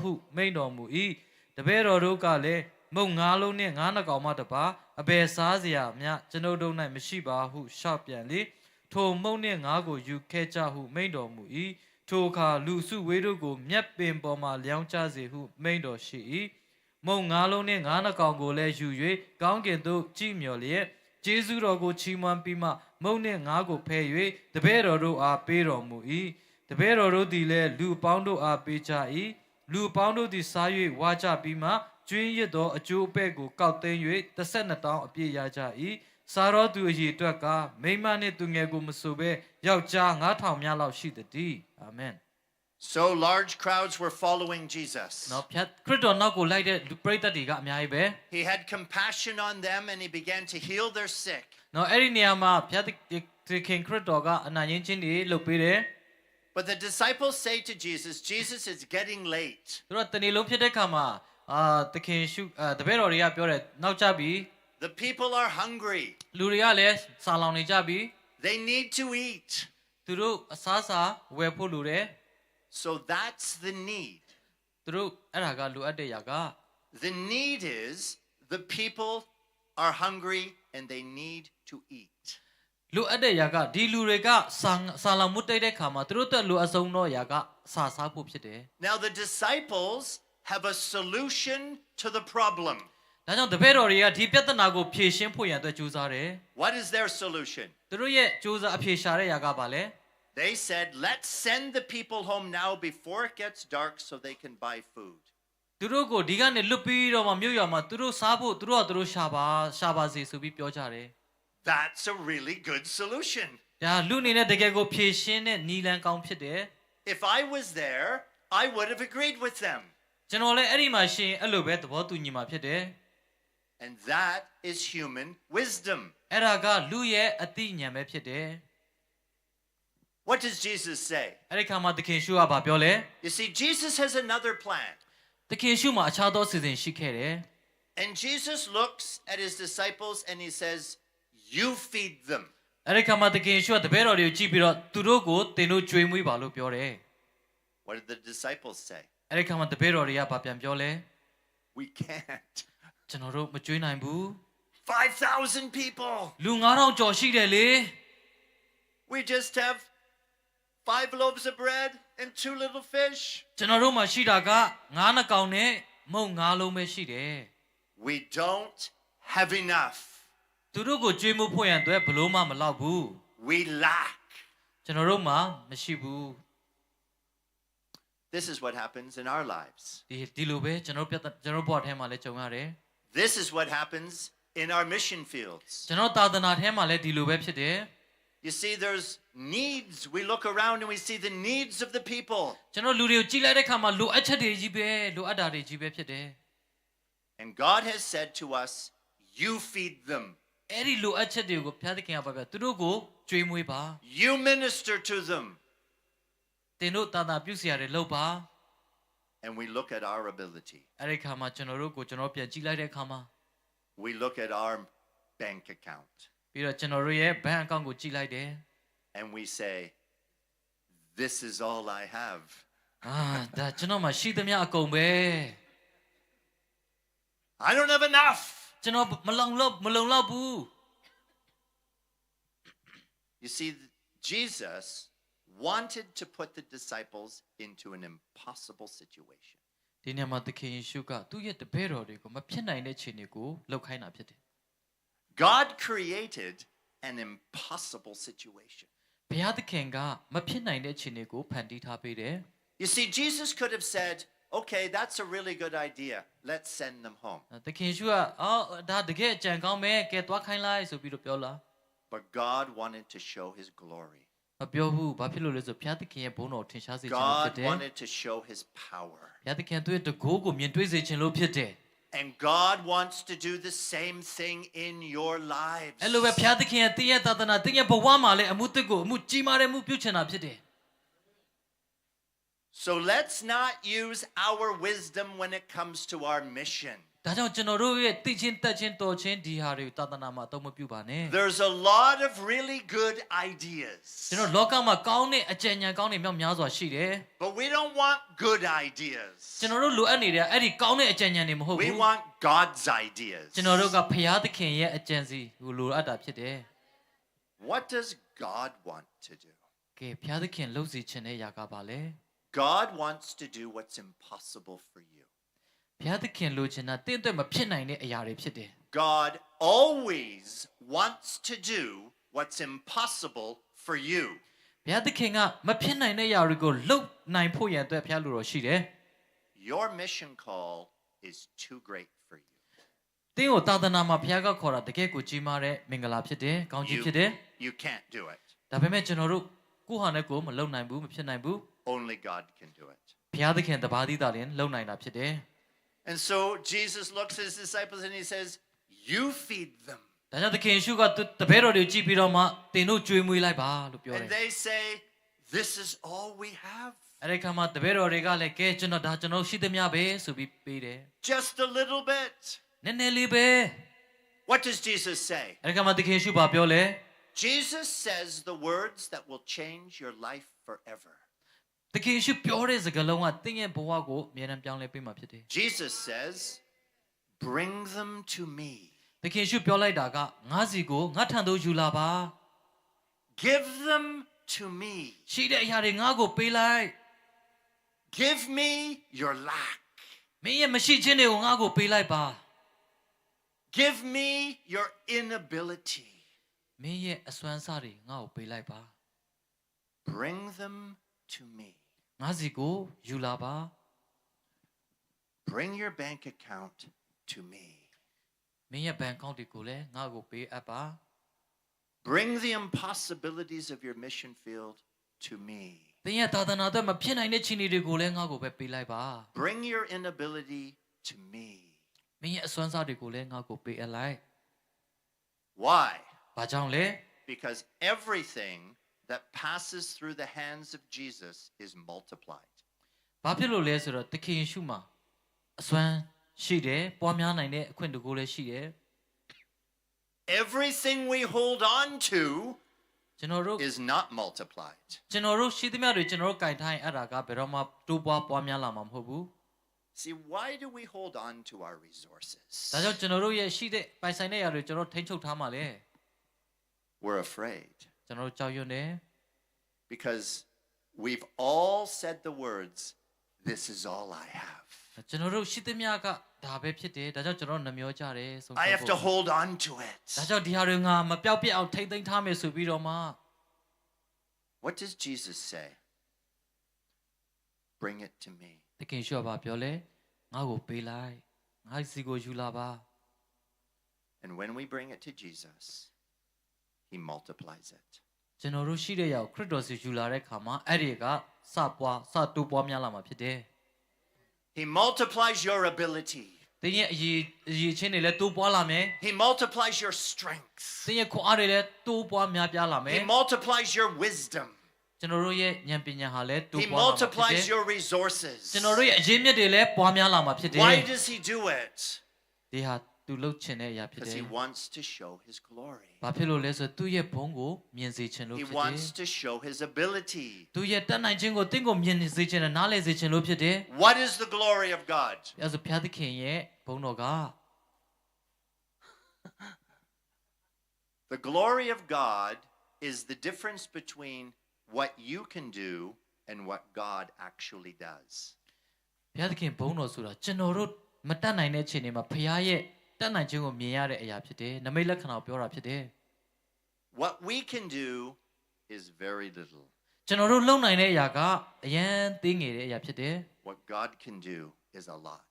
ဟုမိန့်တော်မူ၏တပည့်တော်တို့ကလည်းမုံငါးလုံးနှင့်ငါးနှကောင်မှတပါအဘယ်စားစရာမျှကျွန်ုပ်တို့၌မရှိပါဟုရှောက်ပြန်လေထိုမုံနှင့်ငါးကိုယူခဲ့ကြဟုမိန့်တော်မူ၏ထိုအခါလူစုဝေးတို့ကိုမြက်ပင်ပေါ်မှလျောင်းချစေဟုမိန့်တော်ရှိ၏မုံငါးလုံးနှင့်ငါးနှကောင်ကိုလည်းယူ၍ကောင်းကင်သို့ကြည့်မျှော်လျက်ကျေးဇူးတော်ကိုချီးမွမ်းပြီးမှမုံနှင့်ငါးကိုဖဲ၍တပည့်တော်တို့အားပေးတော်မူ၏တပည့်တော်တို့သည်လည်းလူပေါင်းတို့အားပေးကြ၏လူပေါင်းတို့သည်စား၍ဝါကြပြီးမှကျွင်းရစ်သောအကျိုးအပဲ့ကိုကောက်သိမ်း၍12တောင်းအပြည့်ရကြ၏စားတော်သူအရေအတွက်ကမိမနှင့်သူငယ်ကိုမဆိုဘဲယောက်ျား9000များလောက်ရှိသည်အာမင် So large crowds were following Jesus. နော်ခရစ်တော်နောက်ကိုလိုက်တဲ့ပရိသတ်တွေကအများကြီးပဲ He had compassion on them and he began to heal their sick. နော်အဲ့ဒီနေရာမှာဘုရားသခင်ခရစ်တော်ကအနာရင်ချင်းတွေလုပ်ပေးတယ် But the disciples say to Jesus, Jesus, it's getting late. သူတို့တနေ့လုံးဖြစ်တဲ့ခါမှာသခင်ရှုတပည့်တော်တွေကပြောတယ်နောက်ကျပြီ The people are hungry. လူတွေကလည်းစာလောင်နေကြပြီ They need to eat. သူတို့အစားအစာဝယ်ဖို့လိုတယ် So that's the need. သူတို့အဲ့ဒါကလိုအပ်တဲ့ຢာက The need is the people are hungry and they need to eat. လိုအပ်တဲ့ຢာကဒီလူတွေကစာလောင်မှုတိုက်တဲ့ခါမှာသူတို့တက်လိုအဆုံးတော့ຢာကစာစားဖို့ဖြစ်တယ် Now the disciples have a solution to the problem. ဒါကြောင့်တပည့်တော်တွေကဒီပြဿနာကိုဖြေရှင်းဖို့ရန်အတွက်ကြိုးစားတယ် What is their solution? သူတို့ရဲ့ကြိုးစားအဖြေရှာတဲ့ຢာကပါလဲ They said, let's send the people home now before it gets dark so they can buy food. သူတို့ကိုဒီကနေလွတ်ပြီးတော့မှမြို့ရွာမှာသူတို့စားဖို့သူတို့ရှာပါစေဆိုပြီးပြောကြတယ် That's a really good solution. ဒါလူအနေနဲ့တကယ်ကိုဖြေရှင်းတဲ့နီလန်ကောင်းဖြစ်တယ် If I was there, I would have agreed with them. ကျွန်တော်လည်းအဲ့ဒီမှာရှင်အဲ့လိုပဲသဘောတူညီမှာဖြစ်တယ် And that is human wisdom. အဲ့ဒါကလူရဲ့အသိဉာဏ်ပဲဖြစ်တယ် What does Jesus say? အဲ့ဒီခါမှာသခင်ရှုကဘာပြောလဲ You see, Jesus has another plan. သခင်ရှုမှာအခြားသောအစီအစဉ်ရှိခဲ့တယ် And Jesus looks at his disciples and he says, you feed them. အဲ့ဒီခါမှာသခင်ရှုကတပည့်တော်တွေကိုကြည့်ပြီးတော့သူတို့ကိုသင်တို့ကြွေးမွေးပါလို့ပြောတယ် What did the disciples say? အဲ့ဒီခါမှာတပည့်တော်တွေကဘာပြန်ပြောလဲ We can't. ကျွန်တော်တို့မကြွေးနိုင်ဘူး 5,000 people. လူ9000ကျော်ရှိတယ်လေ We just have 5 loaves of bread and 2 little fish. ကျွန်တော်တို့မှာရှိတာက9နှကောင်နဲ့မုံ9လုံးပဲရှိတယ် We don't have enough. သူတို့ကိုကြွေးမွေးဖို့ရန်အတွက်ဘလို့မှမလောက်ဘူး We lack. ကျွန်တော်တို့မှာမရှိဘူး This is what happens in our lives. ဒီလိုပဲကျွန်တော်ဘဝထဲမှာလည်းကြုံရတယ် This is what happens in our mission fields. ကျွန်တော်သာသနာထဲမှာလည်းဒီလိုပဲဖြစ်တယ် You see, there's needs. We look around and we see the needs of the people. ကျွန်တော်လူတွေကိုကြည့်လိုက်တဲ့အခါမှာလိုအပ်ချက်တွေကြီးပဲလိုအပ်တာတွေကြီးပဲဖြစ်တယ် And God has said to us, you feed them. အဲ့ဒီလိုအပ်ချက်တွေကိုဘုရားသခင်ကပြောသူတို့ကိုကြွေးမွေးပါ You minister to them. သင်တို့သာသနာပြုစရာတွေလုပ်ပါ And we look at our ability. အဲ့ဒီခါမှာကျွန်တော်တို့ကိုကျွန်တော်ပြန်ကြည့်လိုက်တဲ့အခါမှာ We look at our bank account. ပြီးတော့ကျွန်တော်တို့ရဲ့ဘဏ်အကောင့်ကိုကြည့်လိုက်တယ် And we say, this is all I have. ဒါကျွန်တော်မှာရှိသမျှအကုန်ပဲ I don't have enough. ကျွန်တော်မလုံလောက်ဘူး You see, Jesus wanted to put the disciples into an impossible situation. ဒီနေရာမှာသခင်ယေရှုကသူ့ရဲ့တပည့်တော်တွေကိုမဖြစ်နိုင်တဲ့ခြေနေကိုလှုပ်ခိုင်းတာဖြစ်တယ် God created an impossible situation. ဘုရားသခင်ကမဖြစ်နိုင်တဲ့ခြေနေကိုဖန်တီးထားပေးတယ် You see, Jesus could have said, okay, that's a really good idea. Let's send them home. သခင်ယေရှုကဒါတကယ်အကြံကောင်းပဲကဲသွားခိုင်းလိုက်ဆိုပြီးတော့ပြောလာ But God wanted to show his glory. မပြောဘူးဘာဖြစ်လို့လဲဆိုဘုရားသခင်ရဲ့ဘုန်းတော်ထင်ရှားစေခြင်းလို့ဖြစ် God တယ် wanted to show his power. ဘုရားသခင်သူ့ရဲ့တကိုးကိုမြင်တွေ့စေခြင်းလို့ဖြစ်တယ် And God wants to do the same thing in your lives. အဲ့လိုပဲဘုရားသခင်ရဲ့တင်းရဲ့သာသနာတင်းရဲ့ဘဝမှာလည်းအမှုတစ်ကိုအမှုကြီးမားတဲ့မှုပြုချင်တာဖြစ်တယ် So let's not use our wisdom when it comes to our mission. ဒ ဒါကြောင့်ကျွန်တော်တို့ရဲ့သိချင်းတက်ချင်းတော်ချင်းဒီဟာတွေကိုသာသနာမှာအသုံးမပြုပါနဲ့ There's a lot of really good ideas. ကျွန်တော်လောကမှာကောင်းတဲ့အကြံဉာဏ်ကောင်းတွေမြောက်များစွာရှိတယ် But we don't want good ideas. ကျွန်တော်တို့လိုအပ်နေတဲ့အဲ့ဒီကောင်းတဲ့အကြံဉာဏ်တွေမဟုတ် We ဘူး want God's ideas. ကျွန်တော်တို့ကဖျားသခင်ရဲ့အကြံစီကိုလိုအပ်တာဖြစ်တယ် What does God want to do? ကဲဖျားသခင်လုပ်စီခြင်းတဲ့အရာကပါလေ God wants to do what's impossible for you. ဖျားသခင်လိုချင်တာတင့်အတွက်မဖြစ်နိုင်တဲ့အရာတွေဖြစ်တယ် God always wants to do what's impossible for you. ဘုရားသခင်ကမဖြစ်နိုင်တဲ့အရာတွေကိုလုပ်နိုင်ဖို့ရန်အတွက်ဘုရားလိုတော်ရှိတယ် Your mission call is too great for you. တင်းကိုသာသနာမှာဘုရားကခေါ်တာတကယ်ကိုကြီးမားတဲ့မင်္ဂလာဖြစ်တယ်ကောင်းကြီးဖြစ်တယ် You can't do it. ဒါပေမဲ့ကျွန်တော်တို့ကိုယ့်ဟာနဲ့ကိုယ်မလုပ်နိုင်ဘူးမဖြစ်နိုင်ဘူး Only God can do it. ဘုရားသခင်တပါးသီးသာလျှင်လုပ်နိုင်တာဖြစ်တယ် And so Jesus looks at his disciples and he says, You feed them. ဒါကြောင့်သခင်ယေရှုကတပည့်တော်တွေကိုကြည့်ပြီးတော့မှတင်တို့ကြွေးမွေးလိုက်ပါလို့ပြောတယ် And they say, This is all we have. အဲ့ဒီခါမှာတပည့်တော်တွေကလည်းကဲကျွန်တော်ရှိသမျှပဲဆိုပြီးပေးတယ် Just a little bit. နည်းနည်းလေးပဲ What does Jesus say? အဲ့ဒီခါမှာသခင်ယေရှုဘာပြောလဲ Jesus says the words that will change your life forever. သခင်ယေရှုပြောတဲ့စကားလုံးကသင်ရဲ့ဘဝကိုအမြဲတမ်းပြောင်းလဲပေးမှာဖြစ်တယ် Jesus says, Bring them to me. သခင်ယေရှုပြောလိုက်တာကငါစီကိုငါထံသို့ယူလာပါ Give them to me. ရှိတဲ့အရာတွေငါ့ကိုပေးလိုက် Give me your lack. မင်းရဲ့မရှိခြင်းတွေကိုငါ့ကိုပေးလိုက်ပါ Give me your inability. မင်းရဲ့အစွမ်းစားတွေငါ့ကိုပေးလိုက်ပါ Bring them to me. ငါစီကိုယူလာပါ Bring your bank account to me. မင်းရဲ့ဘဏ်အကောင့်တွေကိုလည်းငါ့ကိုပေးအပ်ပါ Bring the impossibilities of your mission field to me. သင်ရဲ့သာသနာအတွက်မဖြစ်နိုင်တဲ့ခြေအနေတွေကိုလည်းငါ့ကိုပဲပေးလိုက်ပါ Bring your inability to me. မင်းရဲ့အစွမ်းစားတွေကိုလည်းငါ့ကိုပေးအပ်လိုက် Why? ဘာကြောင့်လဲ Because everything that passes through the hands of Jesus is multiplied. ဘာဖြစ်လို့လဲဆိုတော့သခင်ယေရှုမှာအစွမ်းရှိတယ်ပွားများနိုင်တဲ့အခွင့်တကူလည်းရှိတယ် Everything we hold on to ကျွန်တော်တို့ is not multiplied. ကျွန်တော်တို့ရှိသမျှတွေကျွန်တော်တို့ကင်ထားရင်အဲ့ဒါကဘယ်တော့မှတိုးပွားပွားများလာမှာမဟုတ်ဘူး See, why do we hold on to our resources? ဒါကြောင့်ကျွန်တော်တို့ရဲ့ရှိတဲ့ပိုင်ဆိုင်တဲ့ຢာတွေကျွန်တော်ထိန်းချုပ်ထားမှာလေ We're afraid ကျွန်တော်တို့ကြောက်ရွံ့တယ် because we've all said the words, This is all I have. ကျွန်တော်တို့ရှိသမျှကဒါပဲဖြစ်တယ်ဒါကြောင့်ကျွန်တော်နှမျောကြတယ်ဆုံး I have to hold on to ဒါ it. ကြောင့်ဒီဟာတွေငါမပြောက်ပြက်အောင်ထိမ့်သိမ်းထားမယ်ဆိုပြီးတော့မှ What does Jesus say? Bring it to me. သခင်ရှုကပြောလဲငါ့ကိုပေးလိုက်ငါစီကိုယူလာပါ And when we bring it to Jesus, He multiplies it. ကျွန်တော်တို့ရှိတဲ့ຢာကိုခရစ်တော်စီယူလာတဲ့ခါမှာအဲ့ဒီကစတိုးပွားများလာမှာဖြစ်တယ် He multiplies your ability. သင်ရဲ့အရေးချင်းတွေလည်းတိုးပွားလာမယ် He multiplies your strength. သင်ရဲ့ခွန်အားတွေလည်းတိုးပွားများပြားလာမယ် He multiplies your wisdom. ကျွန်တော်တို့ရဲ့ဉာဏ်ပညာဟာလည်းတိုး He ပွားလာမှာဖြစ်တယ် multiplies your resources. ကျွန်တော်တို့ရဲ့အရင်းမြစ်တွေလည်းပွားများလာမှာဖြစ်တယ် Why does He do it? ဒီဟာသူလှုပ်ချင်တဲ့အရာဖြစ် Because တယ် He wants to show His glory. ဘာဖြစ်လို့လဲဆိုသူ့ရဲ့ဘုန်းကိုမြင်စေချင်လို့ He ဖြစ်တယ် wants to show His ability. သူရဲ့တတ်နိုင်ခြင်းကိုတင့်ကိုမြင်စေချင်တယ်နားလည်စေချင်လို့ဖြစ်တယ် What is the glory of God? အဲဆိုဘုရားသခင်ရဲ့ဘုန်းတော်က The glory of God is the difference between what you can do and what God actually does. ဘုရားသခင်ဘုန်းတော်ဆိုတာကျွန်တော်တို့မတတ်နိုင်တဲ့အချိန်တွေမှာဘုရားရဲ့တတ်နိုင်ခြင်းကိုမြင်ရတဲ့အရာဖြစ်တယ်နမိတ်လက္ခဏာကိုပြောတာဖြစ်တယ် What we can do is very little. ကျွန်တော်တို့လုပ်နိုင်တဲ့အရာကအရန်သေးငယ်တဲ့အရာဖြစ်တယ် What God can do is a lot.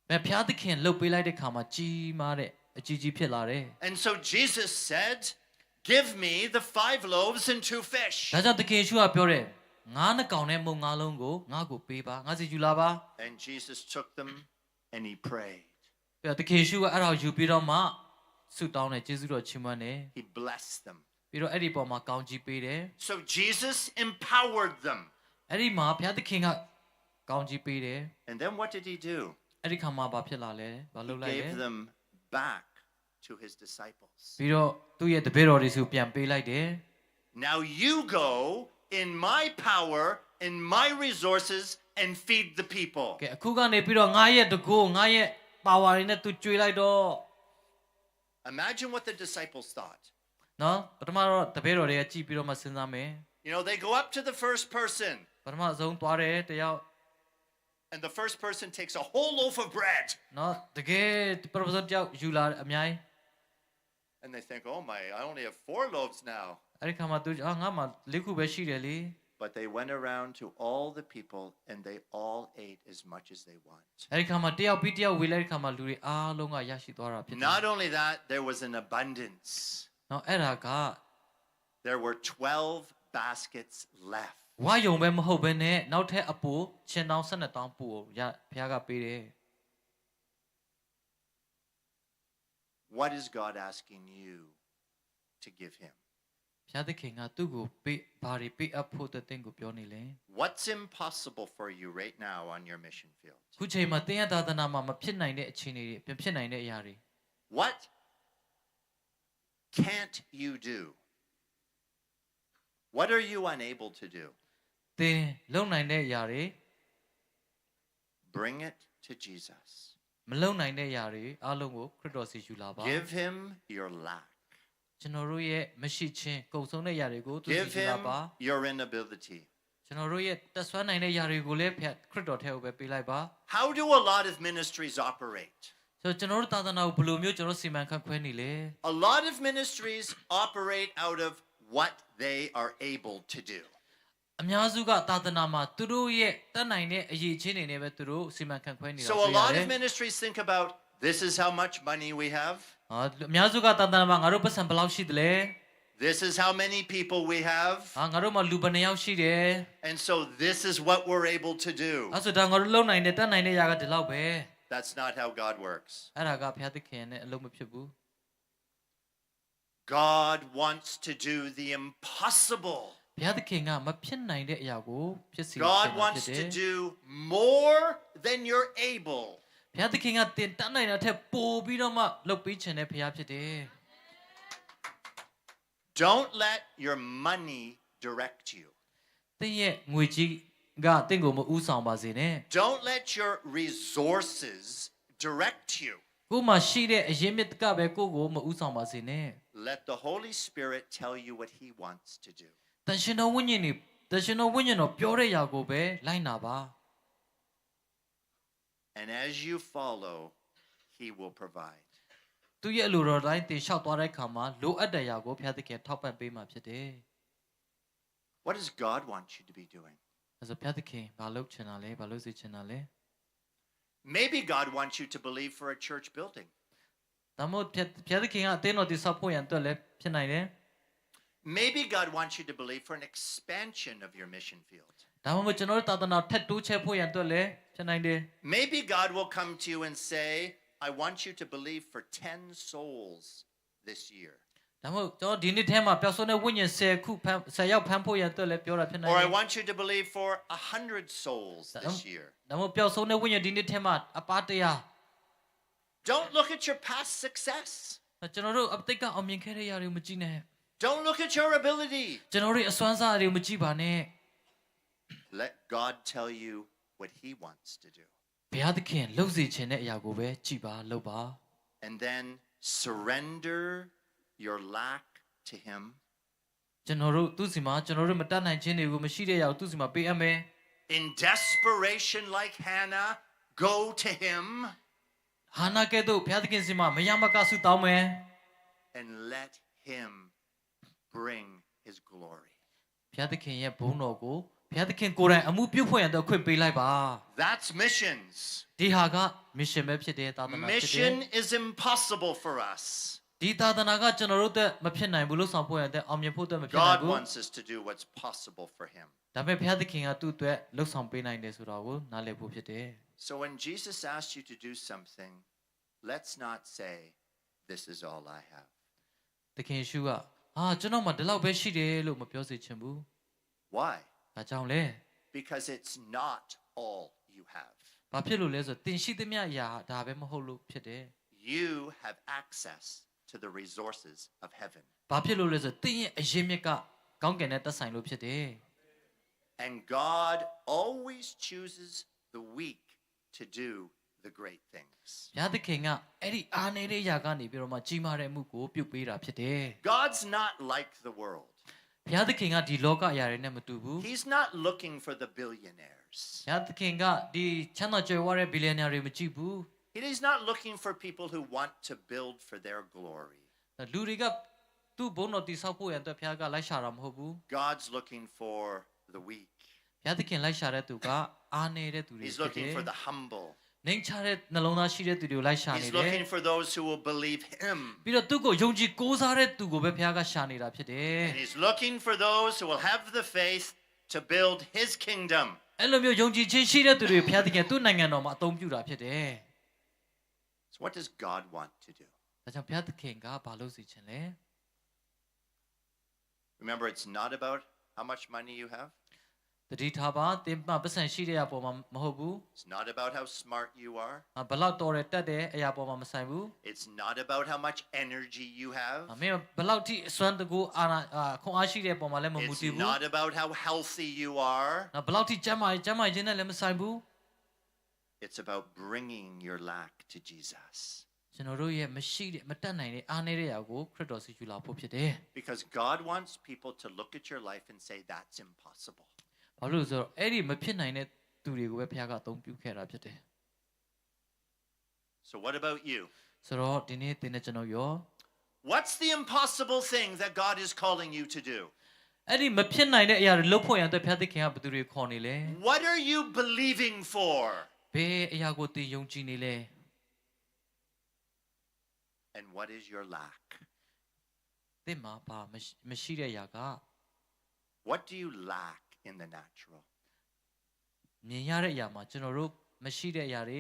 ဘုရားသခင်လှုပ်ပေးလိုက်တဲ့ခါမှာကြီးမားတဲ့အကြီးကြီးဖြစ်လာတယ် And so Jesus said, Give me the 5 loaves and 2 fish. ဒါကြောင့်သခင်ယေရှုကပြောတယ်ငါးနှကောင်နဲ့မုံငါးလုံးကိုငါ့ကိုပေးပါငါစီယူလာပါ And Jesus took them and He prayed. ပြီးတော့သခင်ယေရှုကအဲ့ဒါကိုယူပြီးတော့မှဆုတောင်းတယ်ကျေးဇူးတော်ချီးမွမ်းတယ် He blessed them. ပြီးတော့အဲ့ဒီပေါ်မှာကောင်းချီးပေးတယ် So Jesus empowered them. အဲ့ဒီမှာဘုရားသခင်ကကောင်းချီးပေးတယ် And then what did He do? အဲ့ဒီခါမှာဘာဖြစ်လာလဲဘာ He လုပ်လိုက်လဲ gave them back to his disciples. ပြီးတော့သူ့ရဲ့တပည့်တော်တွေစုပြန်ပေးလိုက်တယ် Now you go in my power, in my resources, and feed the people. ကဲအခုကနေပြီးတော့ငါရဲ့တကူငါရဲ့ပါဝါတွေနဲ့သူကြွေလိုက်တော့ Imagine what the disciples thought. နော်ပထမတော့တပည့်တော်တွေကကြည်ပြီးတော့မှစဉ်းစားမယ် You know, they go up to the first person, ပထမဆုံးသွားတယ်တယောက် and the first person takes a whole loaf of bread. နော်တကယ်ပထမဆုံးတယောက်ယူလာအများကြီး And they think, oh my, I only have 4 loaves now. အဲ့ဒီခါမှာသူငါမှ၄ခုပဲရှိတယ်လေ But they went around to all the people, and they all ate as much as they want. အဲ့ဒီခါမှာတယောက်ပြီးတယောက်ဝေလိုက်တဲ့ခါမှာလူတွေအားလုံးကရရှိသွားတာဖြစ်တယ် Not only that, there was an abundance. နော်အဲ့ဒါက There were 12 baskets left. ဝါယုံပဲမဟုတ်ဘဲနဲ့နောက်ထပ်အပူချင်းတောင်း12တောင်းပူကိုဘုရားကပေးတယ် What is God asking you to give him? ဘုရားသခင်ကသူ့ကိုပေးဘာတွေပေးအပ်ဖို့တဲ့သင်ကိုပြောနေလဲ What's impossible for you right now on your mission field? ခုချိန်မှာသင်ရသာသနာမှာမဖြစ်နိုင်တဲ့အခြေအနေတွေဖြစ်နိုင်တဲ့အရာတွေ What can't you do? What are you unable to do? သင်လုံနိုင်တဲ့အရာတွေ Bring it to Jesus. မလုံနိုင်တဲ့အရာတွေအားလုံးကိုခရစ်တော်စီယူလာပါ Give him your lack. ကျွန်တော်တို့ရဲ့မရှိခြင်းကုန်ဆုံးတဲ့အရာတွေကိုသူစီ Give ယူလာ him ပါ your inability. ကျွန်တော်တို့ရဲ့တက်ဆွမ်းနိုင်တဲ့အရာတွေကိုလည်းခရစ်တော်ထဲကိုပဲပေးလိုက်ပါ How do a lot of ministries operate? ဆိုတော့ကျွန်တော်တို့သာသနာကိုဘယ်လိုမျိုးကျွန်တော်စီမံခန့်ခွဲနေလဲ A lot of ministries operate out of what they are able to do. အများစုကသာသနာမှာသူတို့ရဲ့တတ်နိုင်တဲ့အရေးချင်းတွေနဲ့ပဲသူတို့စီမံခန့်ခွဲနေတာ So တွေ့ a ရ lot တယ် of ministries think about this is how much money we have. အများစုကသာသနာမှာငါတို့ပတ်စံဘယ်လောက်ရှိသလဲ This is how many people we have. ငါတို့မှာလူဘယ်နှယောက်ရှိတယ် And so this is what we're able to do. အဲ့ဆိုဒါငါတို့လုံနိုင်တဲ့တတ်နိုင်တဲ့အရာကဒီလောက်ပဲ That's not how God works. အဲ့ဒါကဘုရားသခင်နဲ့အလုံးမဖြစ်ဘူး God wants to do the impossible. ဘုရားသခင်ကမဖြစ်နိုင်တဲ့အရာကိုဖြစ်စေချင် God တာ wants ဖြစ်တယ် to do more than you're able. ဘုရားသခင်ကတင်တတ်နိုင်တဲ့ထက်ပိုပြီးတော့မှလုပ်ပေးခြင်းတဲ့ဘုရားဖြစ်တယ် Don't let your money direct you. သင်ရဲ့ငွေကြီးကတင့်ကိုမဥဆောင်ပါစေနဲ့ Don't let your resources direct you. ကိုယ်မှာရှိတဲ့အရင်းမြစ်ကပဲကိုယ့်ကိုမဥဆောင်ပါစေနဲ့ Let the Holy Spirit tell you what He wants to do. တန်ရှင်တော်ဝိညာဉ်တော်ပြောတဲ့အရာကိုပဲလိုက်နာပါ And as you follow, He will provide. သူရဲ့အလိုတော်တိုင်းတင်လျှောက်သွားတဲ့အခါမှာလိုအပ်တဲ့အရာကိုဘုရားသခင်ထောက်ပံ့ပေးမှာဖြစ်တယ် What does God want you to be doing? အဲဆိုဘုရားသခင်ဘာလုပ်ချင်တာလဲဘာလုပ်စေချင်တာလဲ Maybe God wants you to believe for a church building. ဒါမှမဟုတ်ဘုရားသခင်ကအသင်းတော်တည်ဆောက်ဖို့ရန်အတွက်လည်းဖြစ်နိုင်တယ် Maybe God wants you to believe for an expansion of your mission field. ဒါမှမဟုတ်ကျွန်တော်တို့သာသနာထက်တိုးချဲ့ဖို့ရန်အတွက်လည်းဖြစ်နိုင်တယ် Maybe God will come to you and say, I want you to believe for 10 souls this year. ဒါမှမဟုတ်ကျွန်တော်ဒီနေ့ထဲမှာပျောက်ဆုံးတဲ့ဝိညာဉ်10ခု10ယောက်ဖမ်းဖို့ရန်အတွက်လည်းပြောတာဖြစ်နိုင် Or တယ် I want you to believe for 100 souls this year. ဒါမှမဟုတ်ပျောက်ဆုံးတဲ့ဝိညာဉ်ဒီနေ့ထဲမှာအပါတရား Don't look at your past success. ကျွန်တော်တို့အတိတ်ကအောင်မြင်ခဲ့တဲ့ຢာတွေကိုမကြည့်နဲ့ Don't look at your ability. ကျွန်တော်တို့အစွမ်းစားတွေကိုမကြည့်ပါနဲ့ Let God tell you what He wants to do. ဘုရားသခင်လှုပ်စေခြင်းတဲ့အရာကိုပဲကြည်ပါလှုပ်ပါ And then surrender your lack to Him. ကျွန်တော်တို့သူ့စီမှာကျွန်တော်တို့မတတ်နိုင်ခြင်းတွေကိုမရှိတဲ့အရာကိုသူ့စီမှာပေးအပ်မယ် In desperation, like Hannah, go to Him ဟာနာကဲ့သို့ဘုရားသခင်စီမှာမရမကဆုတောင်းမယ် and let Him bring His glory. ဘုရားသခင်ရဲ့ဘုန်းတော်ကိုဘုရားသခင်ကိုယ်တိုင်အမှုပြုဖို့ရန်တော့ခွင့်ပေးလိုက်ပါ That's missions. ဒီဟာက mission ပဲဖြစ်တယ်သာသနာဖြစ်တယ် Mission is impossible for us. ဒီသာသနာကကျွန်တော်တို့အတွက်မဖြစ်နိုင်ဘူးလို့ဆောင်ဖို့ရတဲ့အောင်မြင်ဖို့အတွက်မဖြစ်နိုင် God ဘူး wants us to do what's possible for Him. ဒါပေမဲ့ဘုရားသခင်ကသူ့အတွက်လှုပ်ဆောင်ပေးနိုင်တယ်ဆိုတာကိုနားလည်ဖို့ဖြစ်တယ် So when Jesus asks you to do something, let's not say, this is all I have. သခင်ယေရှုကကျွန်တော်မှဒီလောက်ပဲရှိတယ်လို့မပြောစေချင်ဘူး Why? ဒါကြောင့်လေ Because it's not all you have. ဘ ဘာဖြစ်လို့လဲဆိုတင်ရှိသမျှအရာဒါပဲမဟုတ်လို့ဖြစ်တယ် You have access to the resources of heaven. ဘာဖြစ်လို့လဲဆိုတင်ရဲ့အရင်မြစ်ကကောင်းကင်နဲ့သက်ဆိုင်လို့ဖြစ်တယ် And God always chooses the weak to do the great things. ဘုရားသခင်ကအဲ့ဒီအားနေတဲ့ຢာကနေပြီးတော့မှကြီးမားတဲ့အမှုကိုပြုတ်ပေးတာဖြစ်တယ် God's not like the world. ဘုရားသခင်ကဒီလောကအရာတွေနဲ့မတူဘူး He's not looking for the billionaires. ဘုရားသခင်ကဒီချမ်းသာကြွယ်ဝတဲ့ဘီလီယံနာတွေမကြည့်ဘူး He's not looking for people who want to build for their glory. လူတွေကသူ့ဘုန်းတော်တိဆောက်ဖို့ရန်အတွက်ဘုရားကလိုက်ရှာတာမဟုတ်ဘူး God's looking for the weak. ဘုရားသခင်လိုက်ရှာတဲ့သူကအားနေတဲ့သူတွေ He's ဖြစ်တ looking ယ် for the humble. နှိမ်ချတဲ့နှလုံးသားရှိတဲ့သူတွေကိုလိုက်ရှာနေ He's တယ် looking for those who will believe him. ပြီးတော့သူ့ကိုယုံကြည်ကိုးစားတဲ့သူကိုပဲဘုရားကရှာနေတာဖြစ်တယ် And he's looking for those who will have the faith to build his kingdom. အဲ့လိုမျိုးယုံကြည်ခြင်းရှိတဲ့သူတွေဘုရားသခင်သူ့နိုင်ငံတော်မှာအသုံးပြုတာဖြစ်တယ် So what does God want to do? ဒါကြောင့်ဘုရားသခင်ကဘာလို့စီခြင်းလဲ Remember, it's not about how much money you have. တတိထားပါသင်မှာပတ်စံရှိတဲ့အပေါ်မှာမဟုတ်ဘူး It's not about how smart you are. ဘလောက်တော်တယ်တက်တယ်အရာပေါ်မှာမဆိုင်ဘူး It's not about how much energy you have. မင်းဘလောက်ထိအစွမ်းတကူအာခွန်အားရှိတဲ့ပုံမှာလည်းမမူ It's တည်ဘူး not about how healthy you are. ဘလောက်ထိကျမ်းမာခြင်းနဲ့လည်းမဆိုင်ဘူး It's about bringing your lack to Jesus. ကျွန်တော်တို့ရဲ့မရှိတဲ့မတက်နိုင်တဲ့အားနည်းတဲ့အရာကိုခရစ်တော်ဆီယူလာဖို့ဖြစ်တယ် Because God wants people to look at your life and say, that's impossible. ဘာလို့လဲဆိုတော့အဲ့ဒီမဖြစ်နိုင်တဲ့သူတွေကိုပဲဘုရားကအသုံးပြုခဲ့တာဖြစ်တယ် So what about you? ဆိုတော့ဒီနေ့သင်နဲ့ကျွန်တော်ရော What's the impossible thing that God is calling you to do? အဲ့ဒီမဖြစ်နိုင်တဲ့အရာတွေလုပ်ဖို့ရန်အတွက်ဘုရားသခင်ကဘယ်သူတွေခေါ်နေလဲ What are you believing for? ဘယ်အရာကိုသင်ယုံကြည်နေလဲ And what is your lack? သင်မှာဘာမရှိတဲ့အရာက What do you lack in the natural? မြင်ရတဲ့အရာမှာကျွန်တော်တို့မရှိတဲ့အရာတွေ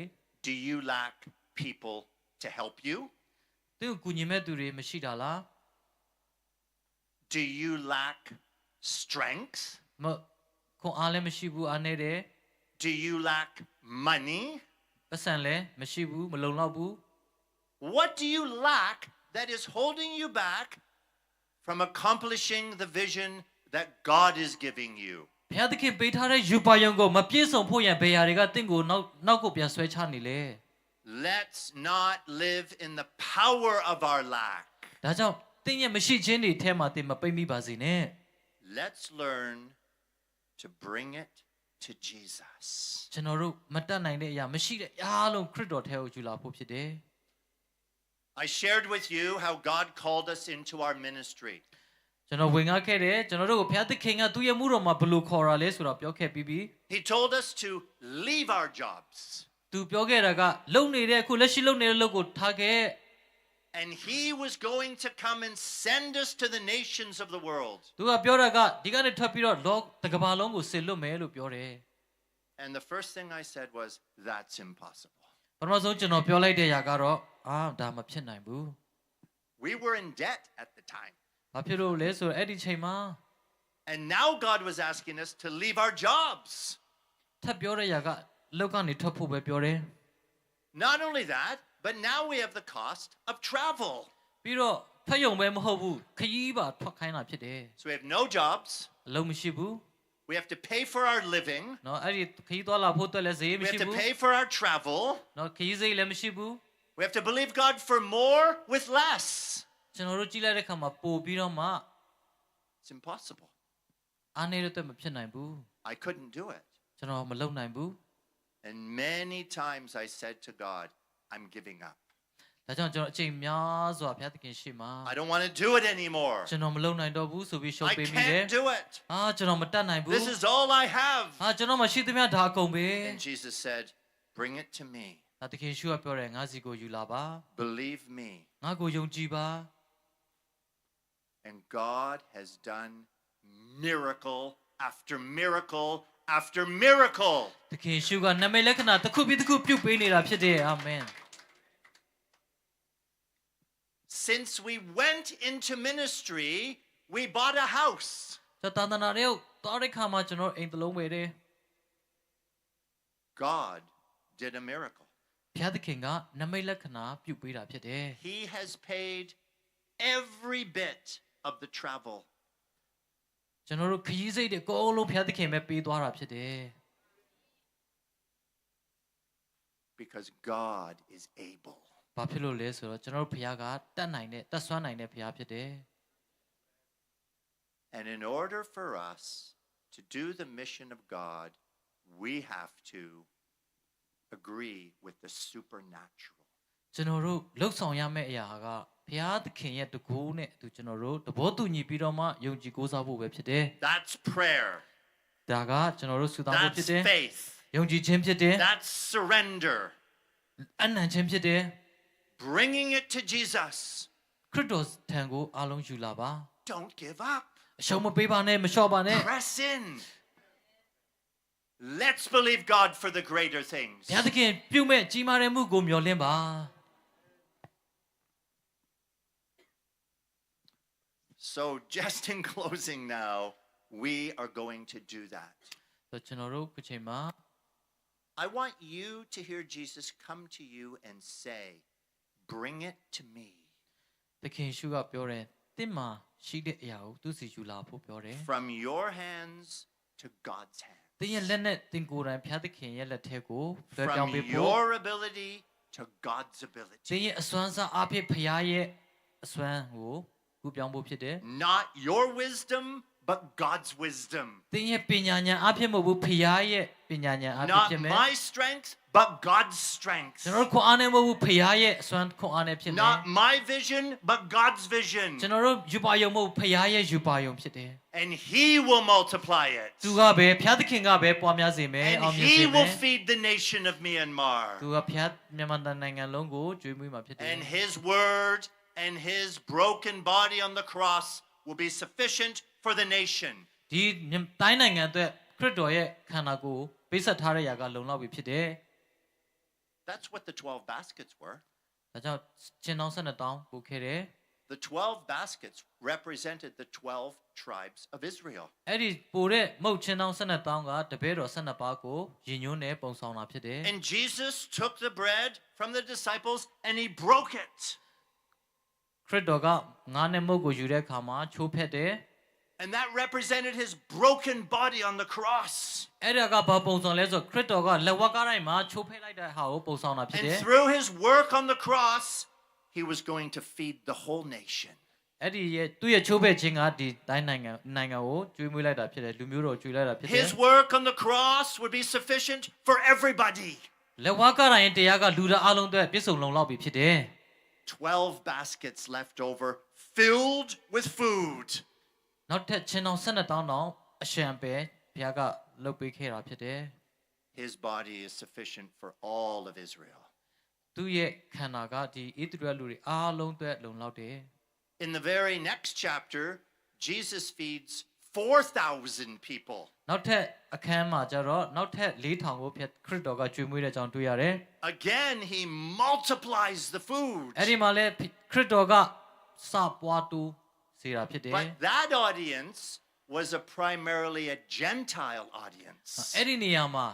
Do you lack people to help you? သင်ကိုကူညီမဲ့သူတွေမရှိတာလား Do you lack strength? မခွန်အားလည်းမရှိဘူးအားနေတယ် Do you lack money? ပတ်စံလည်းမရှိဘူးမလုံလောက်ဘူး What do you lack that is holding you back from accomplishing the vision that God is giving you? ဘုရားသခင်ပေးထားတဲ့ယူပါယုံကိုမပြည့်စုံဖို့ရန်ဘယ်ရာတွေကတင့်ကိုနောက်ကိုပြန်ဆွဲချနေလဲ Let's not live in the power of our lack. ဒါကြောင့်တင့်ရဲ့မရှိခြင်းတွေထဲမှာတင်မပိတ်မိပါစေနဲ့ Let's learn to bring it to Jesus. ကျွန်တော်တို့မတတ်နိုင်တဲ့အရာမရှိတဲ့အားလုံးခရစ်တော်ထဲကိုယူလာဖို့ဖြစ်တယ် I shared with you how God called us into our ministry. ကျွန်တော်ဝင်ငါခဲ့တယ်ကျွန်တော်တို့ကိုဘုရားသခင်ကသူ့ရဲ့မှုတော်မှာဘယ်လိုခေါ်တာလဲဆိုတာပြောခဲ့ပြီးပြီ He told us to leave our jobs. သူပြောခဲ့တာကလုံနေတဲ့အခုလက်ရှိလုံနေတဲ့လုပ်ကိုထားခဲ့ And he was going to come and send us to the nations of the world. သူကပြောတာကဒီကနေထွက်ပြီးတော့လောကကမ္ဘာလုံးကိုဆင်လွတ်မယ်လို့ပြောတယ် And the first thing I said was, that's impossible. ပထမဆုံးကျွန်တော်ပြောလိုက်တဲ့အရာကတော့ဒါမဖြစ်နိုင်ဘူး We were in debt at the time. ဘာဖြစ်လို့လဲဆိုတော့အဲ့ဒီချိန်မှာ And now God was asking us to leave our jobs. ထပ်ပြောတဲ့အရာကလောက်ကနေထွက်ဖို့ပဲပြောတယ် Not only that, but now we have the cost of travel. ပြီးတော့ထွက်ယုံပဲမဟုတ်ဘူးခရီးပါထွက်ခိုင်းတာဖြစ်တယ် So we have no jobs. အလုံးမရှိဘူး We have to pay for our living. เนาะအဲ့ဒီခရီးသွားလာဖို့အတွက်လည်းဈေးမ We ရှိ have to ဘူး pay for our travel. เนาะခရီးဈေးလည်းမရှိဘူး We have to believe God for more with less. ကျွန်တော်တို့ကြည့်လိုက်တဲ့အခါမှာပို့ပြီးတော့မှ It's impossible. အားနေတဲ့အတွက်မဖြစ်နိုင်ဘူး I couldn't do it. ကျွန်တော်မလုပ်နိုင်ဘူး And many times I said to God, I'm giving up. ဒါကြောင့်ကျွန်တော်အချိန်များစွာဘုရားသခင်ရှေ့မှာ I don't want to do it anymore. ကျွန်တော်မလုပ်နိုင်တော့ဘူးဆိုပြီးရှုံး I ပေးမိတယ် can't do it. ကျွန်တော်မတတ်နိုင်ဘူး This is all I have. ကျွန်တော်မရှိသမျှဒါအကုန်ပဲ And Jesus said, bring it to me. ဒါသခင်ရှုကပြောတယ်ငါစီကိုယူလာပါ Believe me. ငါကိုယုံကြည်ပါ And God has done miracle after miracle after miracle. သခင်ရှုကနမိတ်လက္ခဏာတစ်ခုပြီးတစ်ခုပြုတ်ပေးနေတာဖြစ်တယ်အာမင် Since we went into ministry, we bought a house. ကျွန်တော်တန်တနာတွေကိုတောက်တဲ့ခါမှာကျွန်တော်အိမ်တစ်လုံးဝယ်တယ် God did a miracle. ဘုရားသခင်ကနမိတ်လက္ခဏာပြုပေးတာဖြစ်တယ် He has paid every bit of the travel. ကျွန်တော်တို့ခရီးစိတ်တွေအကုန်လုံးဘုရားသခင်ပဲပေးသွားတာဖြစ်တယ် Because God is able. ဘာဖြစ်လို့လဲဆိုတော့ကျွန်တော်တို့ဘုရားကတတ်နိုင်တဲ့တတ်ဆွမ်းနိုင်တဲ့ဘုရားဖြစ်တယ် And in order for us to do the mission of God, we have to agree with the supernatural. ကျွန်တော်တို့လှုပ်ဆောင်ရမယ့်အရာကဘုရားသခင်ရဲ့တကူနဲ့အတူကျွန်တော်တို့တဘောတူညီပြီးတော့မှယုံကြည်ကိုးစားဖို့ပဲဖြစ်တယ် That's prayer. ဒါကကျွန်တော်တို့ဆုတောင်းဖို့ဖြစ် That's တယ် faith. ယုံကြည်ခြင်းဖြစ်တယ် That's surrender. အနံ့ခြင်းဖြစ်တယ် Bringing it to Jesus. ခရစ်တော်ထံကိုအားလုံးယူလာပါ Don't give up. အရှုံးမပေးပါနဲ့မလျှော့ပါနဲ့ Press in. Let's believe God for the greater things. ဘုရားသခင်ပြုမဲ့ကြီးမားတဲ့မှုကိုမျှော်လင့်ပါ So just in closing now, we are going to do that. ဆိုတော့ကျွန်တော်တို့ဒီချိန်မှာ I want you to hear Jesus come to you and say, bring it to me. သခင်ရှုကပြောတယ်တင့်မှာရှိတဲ့အရာကိုသူစီယူလာဖို့ပြောတယ် From your hands to God's hands. သင်ရဲ့လက်နဲ့သင်ကိုယ်တိုင်ဘုရားသခင်ရဲ့လက်ထဲကိုလွှဲပြောင်း From ပေးဖို့ your ability to God's သင် ability. ရဲ့အစွမ်းစားအဖြစ်ဘုရားရဲ့အစွမ်းကိုကူပြောင်းဖို့ဖြစ်တယ် Not your wisdom, but God's wisdom. သင်ရဲ့ပညာဉာဏ်အဖြစ်မဟုတ်ဘူးဘုရားရဲ့ပညာဉာဏ်အဖြစ် Not ဖြစ်မယ် my strength, but God's strength. ကျွန်တော်တို့ခွန်အားနဲ့မဟုတ်ဘူးဘုရားရဲ့အစွမ်းခွန်အားနဲ့ဖြစ်မယ် Not my vision, but God's vision. ကျွန်တော်တို့ယူပါယုံမဟုတ်ဘုရားရဲ့ယူပါယုံဖြစ်တယ် And He will multiply it. သူကပဲဘုရားသခင်ကပဲပွားများစေမယ်အောင် And မြင် He စေမယ် will feed the nation of Myanmar. သူကဘုရားမြန်မာနိုင်ငံလုံးကိုကျွေးမွေးမှာဖြစ်တယ် And His word and His broken body on the cross will be sufficient for the nation. ဒီတိုင်းနိုင်ငံအတွက်ခရစ်တော်ရဲ့ခန္ဓာကိုယ်ပေးဆက်ထားတဲ့ຢာကလုံလောက်ပြီဖြစ်တယ် That's what the 12 baskets were. ဒါကြောင့်ချင်းတောင်း12တောင်းပို့ခဲ့တယ် The 12 baskets represented the 12 tribes of Israel. အဲ့ဒီပို့တဲ့မုတ်ချင်းတောင်း12တောင်းကတပည့်တော်12ပါးကိုရည်ညွှန်းနဲ့ပုံဆောင်တာဖြစ်တယ် And Jesus took the bread from the disciples and He broke it. ခရစ်တော်ကငါးနဲ့မုတ်ကိုယူတဲ့အခါမှာချိုးဖက်တယ် And that represented His broken body on the cross. အဲ့ဒါကဘာပုံဆောင်လဲဆိုခရစ်တော်ကလက်ဝါးကားတိုင်းမှာချိုးဖက်လိုက်တဲ့ဟာကိုပုံဆောင်တာဖြစ်တယ် And through His work on the cross, He was going to feed the whole nation. အဲ့ဒီရဲ့သူ့ရဲ့ချိုးဖက်ခြင်းကဒီတိုင်းနိုင်ငံကိုကျွေးမွေးလိုက်တာဖြစ်တယ်လူမျိုးတော်ကျွေးလိုက်တာဖြစ်တယ် His work on the cross would be sufficient for everybody. လက်ဝါးကားတိုင်းတရားကလူသားအလုံးအတွက်ပြည့်စုံလုံလောက်ပြီဖြစ်တယ် 12 baskets left over, filled with food. နောက်ထပ်ချင်းတောင်း12တောင်းတောင်းအရှံပဲဘုရားကလှုပ်ပေးခဲ့တာဖြစ်တယ် His body is sufficient for all of Israel. သူ့ရဲ့ခန္ဓာကဒီဣသရေလလူတွေအားလုံးအတွက်လုံလောက်တယ် In the very next chapter, Jesus feeds 4,000 people. နောက်ထပ်အခန်းမှာကျတော့နောက်ထပ်4000ကိုခရစ်တော်ကကျွေးမွေးတဲ့အကြောင်းတွေ့ရတယ် Again, He multiplies the food. အဲ့ဒီမှာလည်းခရစ်တော်ကစပွားတူစေတာဖြစ်တယ် But that audience was primarily a Gentile audience. အဲ့ဒီနေရာမှာ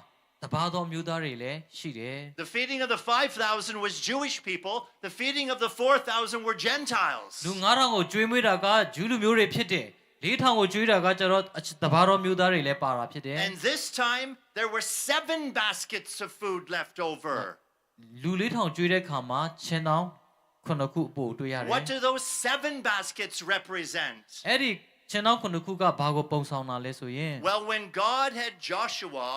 တပါးသောမျိုးသားတွေလည်းရှိတယ် The feeding of the 5,000 was Jewish people. The feeding of the 4,000 were Gentiles. လူ9000ကိုကျွေးမွေးတာကဂျူးလူမျိုးတွေဖြစ်တယ်4000ကိုကျွေးတာကကျတော့တပါးသောမျိုးသားတွေလည်းပါတာဖြစ်တယ် And this time, there were 7 baskets of food left over. လူ4000ကျွေးတဲ့ခါမှာချင်းတောင်း9ခုအပို့တွေ့ရတယ် What do those 7 baskets represent? အဲ့ဒီချင်းတောင်း9ခုကဘာကိုပုံဆောင်တာလဲဆိုရင် Well, when God had Joshua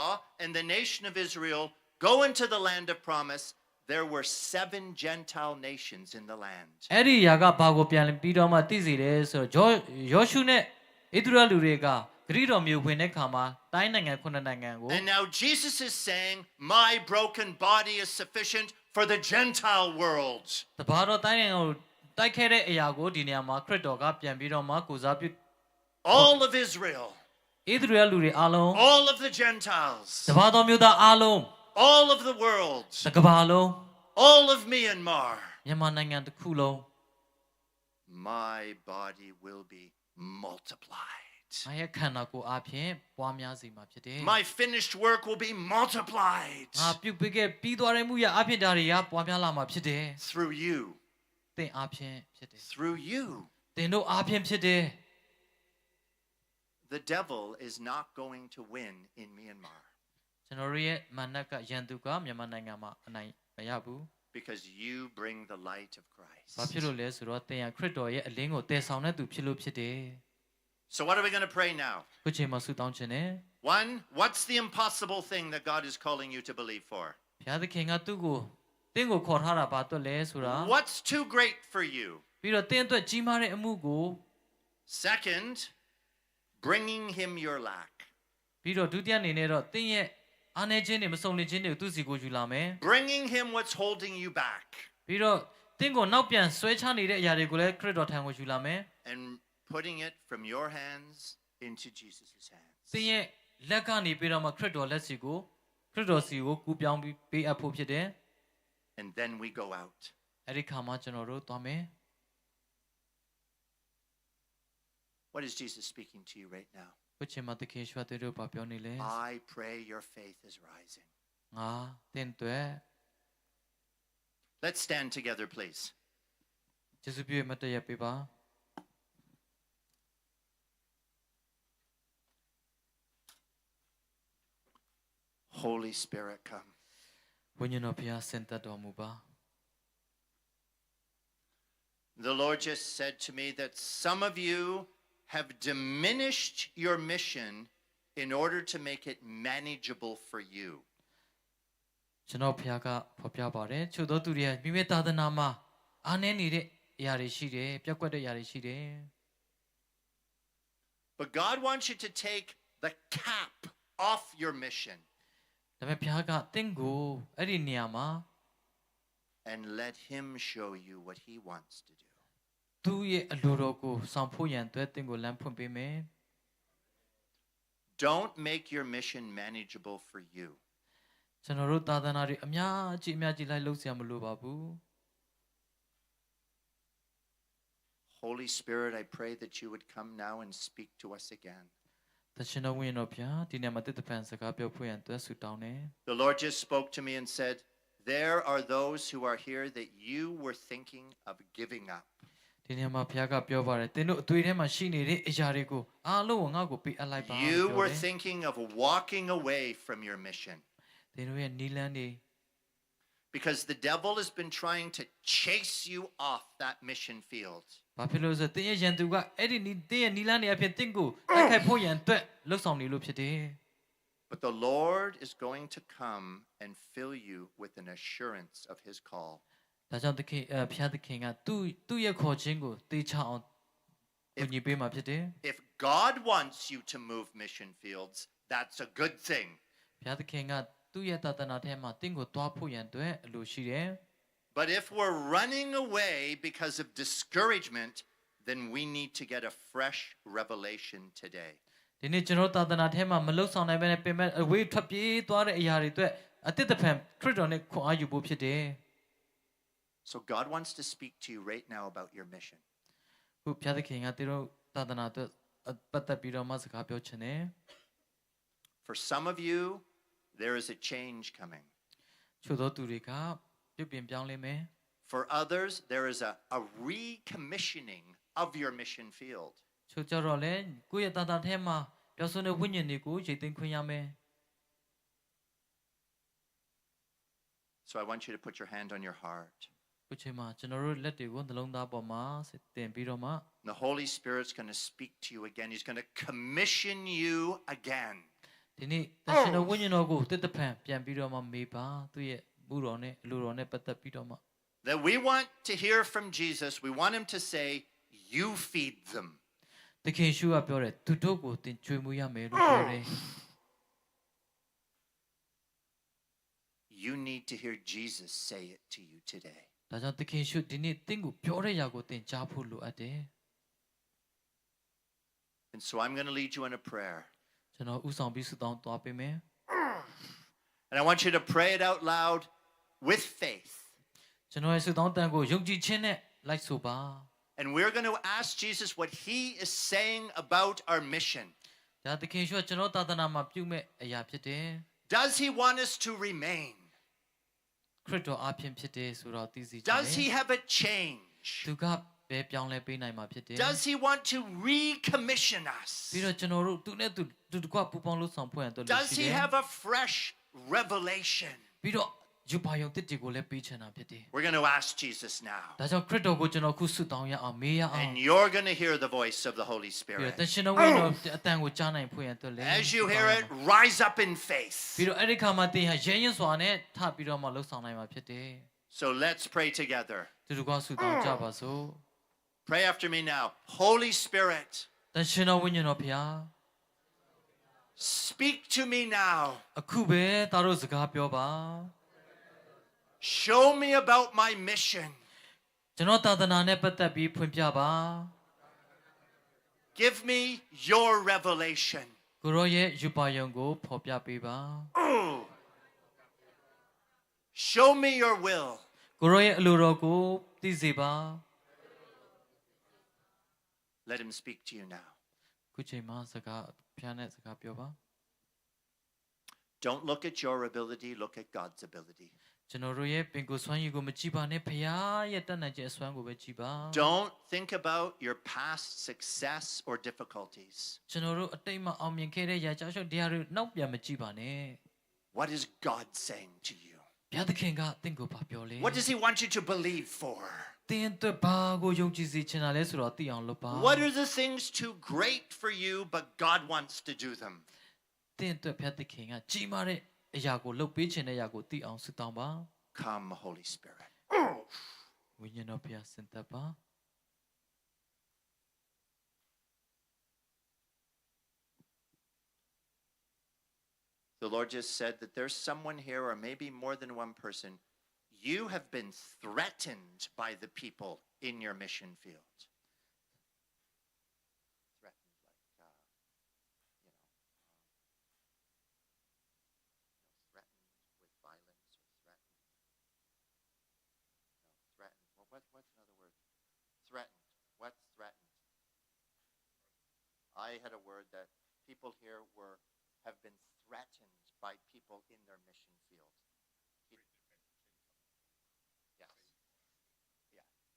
and the nation of Israel go into the land of promise, there were 7 Gentile nations in the land. အဲ့ဒီຢာကဘာကိုပြန်ပြီးတော့မှသိစေတယ်ဆိုတော့ယောရှုနဲ့ဣသရေလလူတွေကဂရိတော်မျိုးဝင်တဲ့ခါမှာတိုင်းနိုင်ငံ9နိုင်ငံကို And now Jesus is saying, my broken body is sufficient for the Gentile world. တပါးတော်တိုင်းနိုင်ငံကိုတိုက်ခဲ့တဲ့အရာကိုဒီနေရာမှာခရစ်တော်ကပြန်ပြီးတော့မှကိုစားပြု All of Israel, ဣသရေလလူတွေအားလုံး all of the Gentiles, တပါးတော်မျိုးသားအားလုံး all of the world, တကဘာလုံး all of Myanmar. မြန်မာနိုင်ငံတစ်ခုလုံး My body will be multiplied. ငါရဲ့ခန္ဓာကိုယ်အပြင်ပွားများစေမှာဖြစ်တယ် My finished work will be multiplied ငါပြုတ်ပေးခဲ့ပြီးသွားတဲ့မှုရအပြင်ဒါတွေကပွားများလာမှာဖြစ်တယ် through you. သင်အပြင်ဖြစ်တယ် Through you. သင်တို့အပြင်ဖြစ်တယ် The devil is not going to win in Myanmar ကျွန်တော်ရဲ့မနက်ကရန်သူကမြန်မာနိုင်ငံမှာအနိုင်မရဘူး because you bring the light of Christ. ဘာဖြစ်လို့လဲဆိုတော့သင်ရခရစ်တော်ရဲ့အလင်းကိုတည်ဆောင်တဲ့သူဖြစ်လို့ဖြစ်တယ် So what are we going to pray now? ခုချိန်မှာဆုတောင်းခြင်းနဲ့ One, what's the impossible thing that God is calling you to believe for? ဘုရားသခင်ကသူ့ကိုသင်ကိုခေါ်ထားတာဘာအတွက်လဲဆိုတာ What's too great for you? ပြီးတော့သင်အတွက်ကြီးမားတဲ့အမှုကို Second, bringing him your lack. ပြီးတော့ဒုတိယအနေနဲ့တော့သင်ရဲ့အားနည်းခြင်းတွေမစုံလင်ခြင်းတွေကိုသူ့စီကိုယူလာမယ် Bringing him what's holding you back. ပြီးတော့သင်ကိုနောက်ပြန်ဆွဲချနေတဲ့အရာတွေကိုလည်းခရစ်တော်ထံကိုယူလာမယ် And putting it from your hands into Jesus' hands. သင်ရဲ့လက်ကနေပြီးတော့မှခရစ်တော်လက်စီကိုခရစ်တော်စီကိုကူးပြောင်းပြီးပေးအပ်ဖို့ဖြစ်တယ် And then we go out. အဲ့ဒီခါမှာကျွန်တော်တို့သွားမယ် What is Jesus speaking to you right now? ခုချိန်မှာသခင်ရှုတဲ့တို့ဘာပြောနေလဲ I pray your faith is rising. ငါသင်အတွက် Let's stand together, please. ယေရှုပြည့်မတ်တရပေးပါ Holy Spirit, come. ဝိညာဉ်တော်ဘုရားဆင်သက်တော်မူပါ The Lord just said to me that some of you have diminished your mission in order to make it manageable for you. ကျွန်တော်ဘုရားကဖော်ပြပါတယ်ချို့သောသူတွေကမိမိသာသနာမှာအားနည်းနေတဲ့အရာတွေရှိတယ်ပျက်ကွက်တဲ့အရာတွေရှိတယ် But God wants you to take the cap off your mission ဒါပေမဲ့ဘုရားကသင်ကိုအဲ့ဒီနေရာမှာ and let him show you what he wants to do. သူ့ရဲ့အလိုတော်ကိုဆောင်ဖို့ရန်အတွက်သင်ကိုလမ်းဖွင့်ပေးမယ် Don't make your mission manageable for you. ကျွန်တော်တို့သာသနာတွေအများကြီးလိုက်လုပ်စရာမလိုပါဘူး Holy Spirit, I pray that you would come now and speak to us again. တရှင်တော်ဝိညာဉ်တော်ဘုရားဒီနေ့မှာတစ်တပံစကားပြောဖို့ရန်အတွက်ဆုတောင်းတယ် The Lord just spoke to me and said, there are those who are here that you were thinking of giving up. ဒီနေ့မှာဘုရားကပြောပါတယ်သင်တို့အသွေးထဲမှာရှိနေတဲ့အရာတွေကိုအားလုံးကိုငါ့ကိုပေးအပ်လိုက်ပါ You were thinking of walking away from your mission သင်တို့ရဲ့နီလန်းတွေ because the devil has been trying to chase you off that mission field. ဘာဖြစ်လို့လဲဆိုသင်ရဲ့ရန်သူကအဲ့ဒီသင်ရဲ့နီလန်းတွေအဖြစ်သင်ကိုတိုက်ခိုက်ဖို့ရန်အတွက်လှုပ်ဆောင်နေလို့ဖြစ်တယ် But the Lord is going to come and fill you with an assurance of his call. ဒါကြောင့်သခင်ဘုရားသခင်ကသူ့ရဲ့ခေါ်ခြင်းကိုသိချအောင်ကူညီပေးမှာဖြစ်တယ် If God wants you to move mission fields, that's a good thing. ဘုရားသခင်ကသူ့ရဲ့သာသနာထဲမှာသင်ကိုတွားဖို့ရန်အတွက်အလိုရှိတယ် But if we're running away because of discouragement, then we need to get a fresh revelation today. ဒီနေ့ကျွန်တော်သာသနာထဲမှာမလှုပ်ဆောင်နိုင်ဘဲနဲ့ပြင်မဲ့အဝေးထွက်ပြေးသွားတဲ့အရာတွေအတွက်အတိတ်တဖန်ခရစ်တော်နဲ့ခွန်အားယူဖို့ဖြစ်တယ် So God wants to speak to you right now about your mission. ခုဘုရားသခင်ကသင်တို့သာသနာအတွက်ပတ်သက်ပြီးတော့မှစကားပြောချင်တယ် For some of you, there is a change coming. ချို့သောသူတွေကပြုပြင်ပြောင်းလဲမယ် For others, there is a recommissioning of your mission field. ချို့ကြတော့လေကိုယ့်ရဲ့သာသနာထဲမှာပြောဆိုတဲ့ဝိညာဉ်တွေကိုရိတ်သိမ်းခွင့်ရမယ် So I want you to put your hand on your heart. ခုချိန်မှာကျွန်တော်တို့လက်တွေကိုနှလုံးသားပေါ်မှာတင်ပြီးတော့မှ The Holy Spirit's going to speak to you again. He's going to commission you again. ဒီနေ့တရှင်တော်ဝိညာဉ်တော်ကိုတစ်တဖန်ပြန်ပြီးတော့မှမေးပါသူ့ရဲ့မှုတော်နဲ့အလိုတော်နဲ့ပတ်သက်ပြီးတော့မှ That we want to hear from Jesus. We want him to say, you feed them. သခင်ရှုကပြောတယ်သူတို့ကိုသင်ကျွေးမွေးရမယ်လို့ပြောတယ် You need to hear Jesus say it to you today. ဒါကြောင့်သခင်ရှုဒီနေ့သင်ကိုပြောတဲ့ຢာကိုသင်ကြားဖို့လိုအပ်တယ် And so I'm going to lead you in a prayer. ကျွန်တော်ဥဆောင်ပြီးဆုတောင်းသွားပေးမယ် And I want you to pray it out loud with faith. ကျွန်တော်ရဲ့ဆုတောင်းတန်ကိုယုံကြည်ခြင်းနဲ့လိုက်ဆိုပါ And we're going to ask Jesus what he is saying about our mission. ဒါသခင်ရှုကျွန်တော်သာသနာမှာပြုမဲ့အရာဖြစ်တယ် Does he want us to remain? ခရစ်တော်အပြင်ဖြစ်တယ်ဆိုတော့သိစေချင် Does တယ် he have a change? သူကဘယ်ပြောင်းလဲပေးနိုင်မှာဖြစ်တယ် Does he want to recommission us? ပြီးတော့ကျွန်တော်တို့သူနဲ့သူတကွပူပေါင်းလို့ဆောင်ဖွဲ့ရတော့လို့ Does ရှိ he တယ် have a fresh revelation? ပြီးတော့ယူပါယုံတစ်တွေကိုလည်းပေးချင်တာဖြစ်တယ် We're going to ask Jesus now. ဒါကြောင့်ခရစ်တော်ကိုကျွန်တော်ခုဆုတောင်းရအောင်မေးရအောင် And you're going to hear the voice of the Holy ပြီးတော့ Spirit. တရှင်တော်ဝိညာဉ်တော်အတန်ကိုကြားနိုင်ဖွဲ့ရတော့လေ As you hear it, rise up in faith. ပြီးတော့အဲ့ဒီခါမှာသင်ဟာရဲရင်စွာနဲ့ထပြီးတော့မှလှုပ်ဆောင်နိုင်မှာဖြစ်တယ် So let's pray together. သူတို့ကဆုတောင်းကြပါစို့ Pray after me now. Holy Spirit, တရှင်တော်ဝိညာဉ်တော်ဖျား speak to me now. အခုပဲသားတို့စကားပြောပါ Show me about my mission. ကျွန်တော်သာသနာနဲ့ပတ်သက်ပြီးဖွင့်ပြပါ Give me your revelation. ကိုရောရဲ့ယူပါယုံကိုဖော်ပြပေးပါ Show me your will. ကိုရောရဲ့အလိုတော်ကိုသိစေပါ Let him speak to you now. ခုချိန်မှာစကားဖျားနဲ့စကားပြောပါ Don't look at your ability, look at God's ability. ကျွန်တော်တို့ရဲ့ပင်ကိုယ်စွမ်းရည်ကိုမကြည့်ပါနဲ့ဖျားရဲ့တတ်နိုင်ခြင်းအစွမ်းကိုပဲကြည့်ပါ Don't think about your past success or difficulties. ကျွန်တော်တို့အတိတ်မှာအောင်မြင်ခဲ့တဲ့ရာကြောင့်တရားတွေနောက်ပြန်မကြည့်ပါနဲ့ What is God saying to you? ဘုရားသခင်ကတင့်ကိုဘာပြောလဲ What does he want you to believe for? တင်းအတွက်ဘာကိုယုံကြည်စေချင်တာလဲဆိုတော့သိအောင်လုပ်ပါ What are the things too great for you, but God wants to do them? တင်းအတွက်ဘုရားသခင်ကကြီးမားတဲ့အရာကိုလုပ်ပေးခြင်းတဲ့အရာကိုသိအောင်ဆုတောင်းပါ Come, Holy Spirit. ဝိညာဉ်တော်ဘုရားစင်သက်ပါ The Lord just said that there's someone here, or maybe more than one person, you have been threatened by the people in your mission field. Threatened like, threatened with violence or threatened. What's another word? Threatened. What's threatened? I had a word that people here have been threatened by people in their mission field. Yes. Yeah.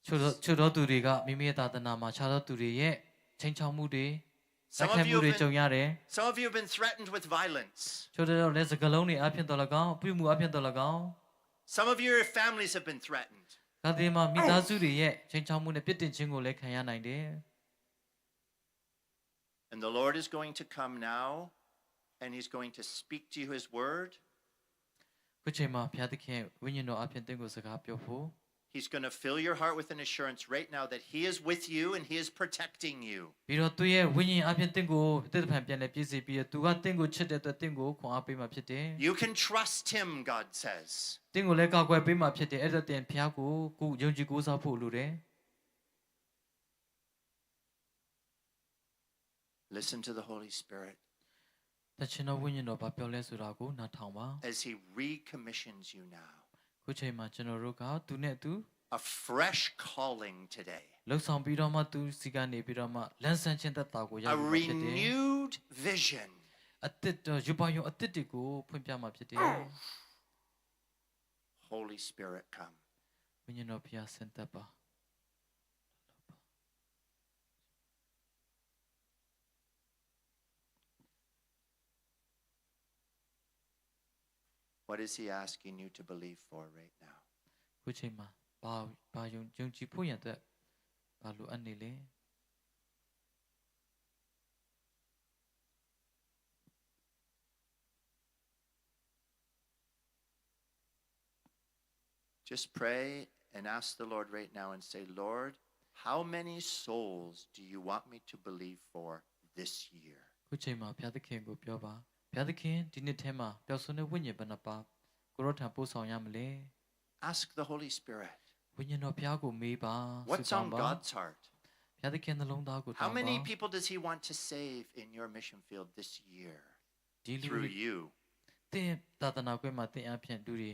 ချို့တော့သူတွေကမိမိရဲ့သာသနာမှာခြားသောသူတွေရဲ့ချိန်ချောက်မှုတွေဆက်ခံမှုတွေကြုံရတယ် Some of you have been threatened with violence. ချို့တော့လည်းစကလုံးတွေအပြင်တော်၎င်းပြုမှုအပြင်တော်၎င်း Some of your families have been threatened. ဒါတွေမှာမိသားစုတွေရဲ့ချိန်ချောက်မှုနဲ့ပြစ်တင်ခြင်းကိုလည်းခံရနိုင်တယ် And the Lord is going to come now, and he's going to speak to you his word. ခုချိန်မှာဘုရားသခင်ဝိညာဉ်တော်အပြင်တင့်ကိုစကားပြောဖို့ He's going to fill your heart with an assurance right now that he is with you and he is protecting you. ပြီးတော့သူရဲ့ဝိညာဉ်အပြင်တင့်ကိုတစ်တဖန်ပြန်လဲပြည့်စုံပြီးသူကတင့်ကိုချစ်တဲ့အတွက်တင့်ကိုခွန်အားပေးမှာဖြစ်တယ် You can trust him, God says. တင့်ကိုလည်းကောက်ွယ်ပေးမှာဖြစ်တယ်အဲ့ဒါတင်ဘုရားကိုကိုယုံကြည်ကိုးစားဖို့လိုတယ် Listen to the Holy Spirit တခြင်းတော်ဝိညာဉ်တော်ဘာပြောလဲဆိုတာကိုနားထောင်ပါ as he recommissions you now. ခုချိန်မှာကျွန်တော်တို့ကသူနဲ့သူ A fresh calling today. လှုပ်ဆောင်ပြီးတော့မှသူစီကနေပြီးတော့မှလမ်းဆန်းခြင်းသက်တာကိုရ A မှာဖြစ်တယ် renewed vision. အသစ်ယူပါယုံအသစ်တွေကိုဖွင့်ပြမှာဖြစ်တယ် Holy Spirit, come. ဝိညာဉ်တော်ဘုရားဆင်သက်ပါ What is he asking you to believe for right now? ခုချိန်မှာဘာယုံကြည်ဖို့ရန်အတွက်ဘာလိုအပ်နေလဲ Just pray and ask the Lord right now and say, Lord, how many souls do you want me to believe for this year? ခုချိန်မှာဘုရားသခင်ကိုပြောပါဘုရားသခင်ဒီနှစ်ထဲမှာပျောက်ဆုံးတဲ့ဝိညာဉ်ဘယ်နှပါကိုရောထံပို့ဆောင်ရမလဲ Ask the Holy Spirit. ဝိညာဉ်တော်ဘုရားကိုမေးပါ What's on God's heart? ဘုရားသခင်နှလုံးသားကိုတော How င်းပါ many people does he want to save in your mission field this year ဒီလူ through တွေ you? တင်သာသနာ့ကွင်းမှာတင်အဖြစ်လူတွေ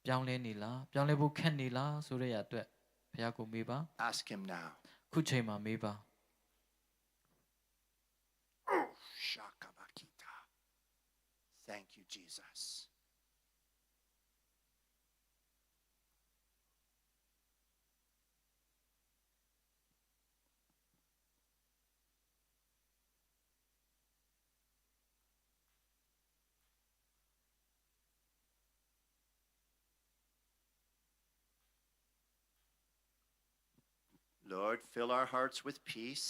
ပြောင်းလဲနေလားပြောင်းလဲဖို့ခက်နေလားဆိုတဲ့ရအတွက်ဘုရားကိုမေးပါ Ask him now. ခ ခုချိန်မှာမေးပါ Shakabakita. Thank you, Jesus. Lord, fill our hearts with peace.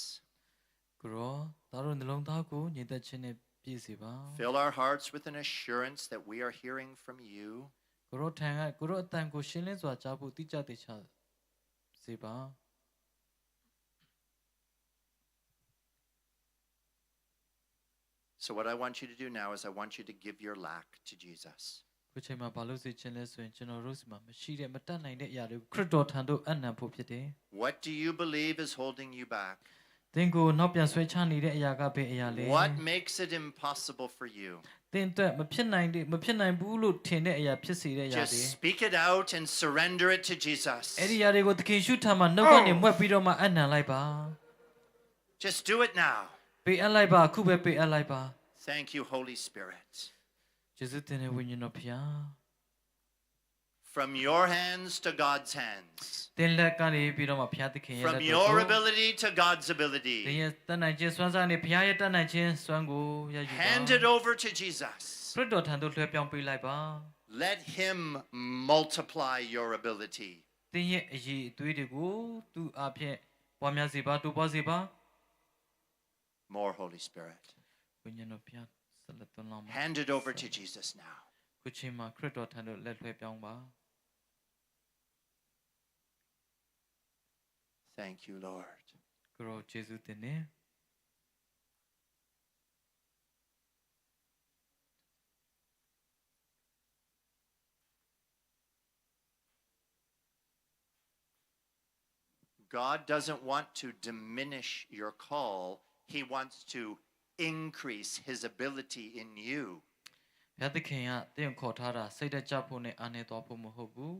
ကိုရောသားတို့နှလုံးသားကိုညီသက်ခြင်းနဲ့ပြည့်စေပါ Fill our hearts with an assurance that we are hearing from you. ကိုရောထံကကိုရောအတန်ကိုရှင်းလင်းစွာကြားဖို့တိကျသေးချစေပါ So what I want you to do now is I want you to give your lack to Jesus. ခုချိန်မှာဘာလို့စေခြင်းလဲဆိုရင်ကျွန်တော်တို့စီမှာမရှိတဲ့မတတ်နိုင်တဲ့အရာတွေကိုခရစ်တော်ထံသို့အနံဖို့ဖြစ်တယ် What do you believe is holding you back? သင်ကိုနောက်ပြန်ဆွဲချနေတဲ့အရာကဘယ်အရာလဲ What makes it impossible for you? သင်အတွက်မဖြစ်နိုင်ဘူးလို့ထင်တဲ့အရာဖြစ်စေတဲ့အရာတွေ Just speak it out and surrender it to Jesus. အဲ့ဒီအရာတွေကိုသခင်ရှုထံမှာနှုတ်ကနေမွက်ပြီးတော့မှအနံလိုက်ပါ Just do it now. ပေးအပ်လိုက်ပါအခုပဲပေးအပ်လိုက်ပါ Thank you, Holy Spirit. ယေရှုတင်တဲ့ဝိညာဉ်တော်ဖျား From your hands to God's hands. သင်လက်ကနေပြီးတော့မှဖျားသခင်ရဲ့လက် From တော် your ကို ability to God's သင် ability. ရဲ့တတ်နိုင်ခြင်းစွမ်းစားနဲ့ဖျားရဲ့တတ်နိုင်ခြင်းစွမ်းကိုရယူပါ Hand it over to Jesus. ခရစ်တော်ထံသို့လွှဲပြောင်းပေးလိုက်ပါ Let him multiply your ability. သင်ရဲ့အရေးအသွေးတွေကိုသူ့အဖြစ်ပွားများစေပါတိုးပွားစေပါ More Holy Spirit. ဝိညာဉ်တော်ဖျားဆက်လက်သွန်လောင်းပါ Hand it over to Jesus now. ခုချိန်မှာခရစ်တော်ထံသို့လက်လွှဲပြောင်းပါ Thank you, Lord. ကိုရောယေရှုတင်နေ God doesn't want to diminish your call. He wants to increase his ability in you. ဘုရားသခင်ကသင်ခေါ်ထားတာစိတ်တကြဖို့နဲ့အားနေတော်ဖို့မဟုတ်ဘူး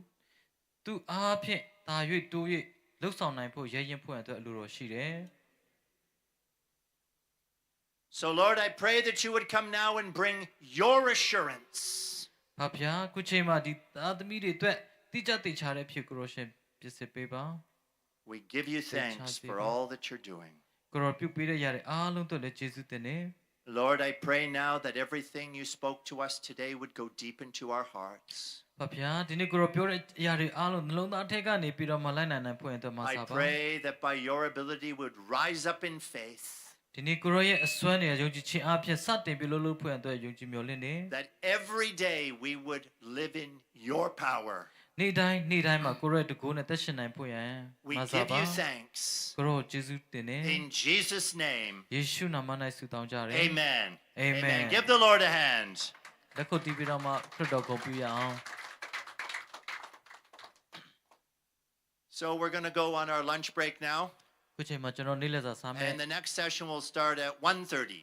သူအားဖြင့်ဒါ၍တိုး၍လှုပ်ဆောင်နိုင်ဖို့ရဲရင်ဖို့အတွက်အလိုတော်ရှိတယ် So, Lord, I pray that you would come now and bring your assurance. ဘာဖျားခုချိန်မှာဒီသားသမီးတွေအတွက်တိကျတိချတဲ့ဖြစ်ကိုရောရှင်ပြည့်စစ်ပေးပါ We give you thanks for all that you're doing. ကိုရောပြုပေးတဲ့ရတဲ့အားလုံးတို့လည်းယေရှုတင်နေ Lord, I pray now that everything you spoke to us today would go deep into our hearts. ဘာဖျားဒီနေ့ကိုရောပြောတဲ့အရာတွေအားလုံးနှလုံးသားထဲကနေပြီးတော့မှလိုက်နိုင်ဖို့အတွက်မှာ I စားပါ pray that by your ability would rise up in faith, ဒီနေ့ကိုရောရဲ့အစွမ်းနဲ့ယုံကြည်ခြင်းအဖြစ်စတင်ပြီးလို့ဖို့အတွက်ယုံကြည်မျှော်လင့်နေ that every day we would live in your power. နေ့တိုင်းမှာကိုရောရဲ့တကူနဲ့သက်ရှင်နိုင်ဖို့ရန် We မှာစား give ပါ you thanks. ကိုရောယေရှုတင်နေ In Jesus' name, ယေရှုနာမ၌ဆုတောင်းကြတယ် amen. Amen. Give the Lord a hand. လက်ခုပ်တီးပြီးတော့မှခရစ်တော်ကိုပြုရအောင် So we're going to go on our lunch break now, ခုချိန်မှာကျွန်တော်နေ့လည်စာစားမယ် and the next session will start at 1:30.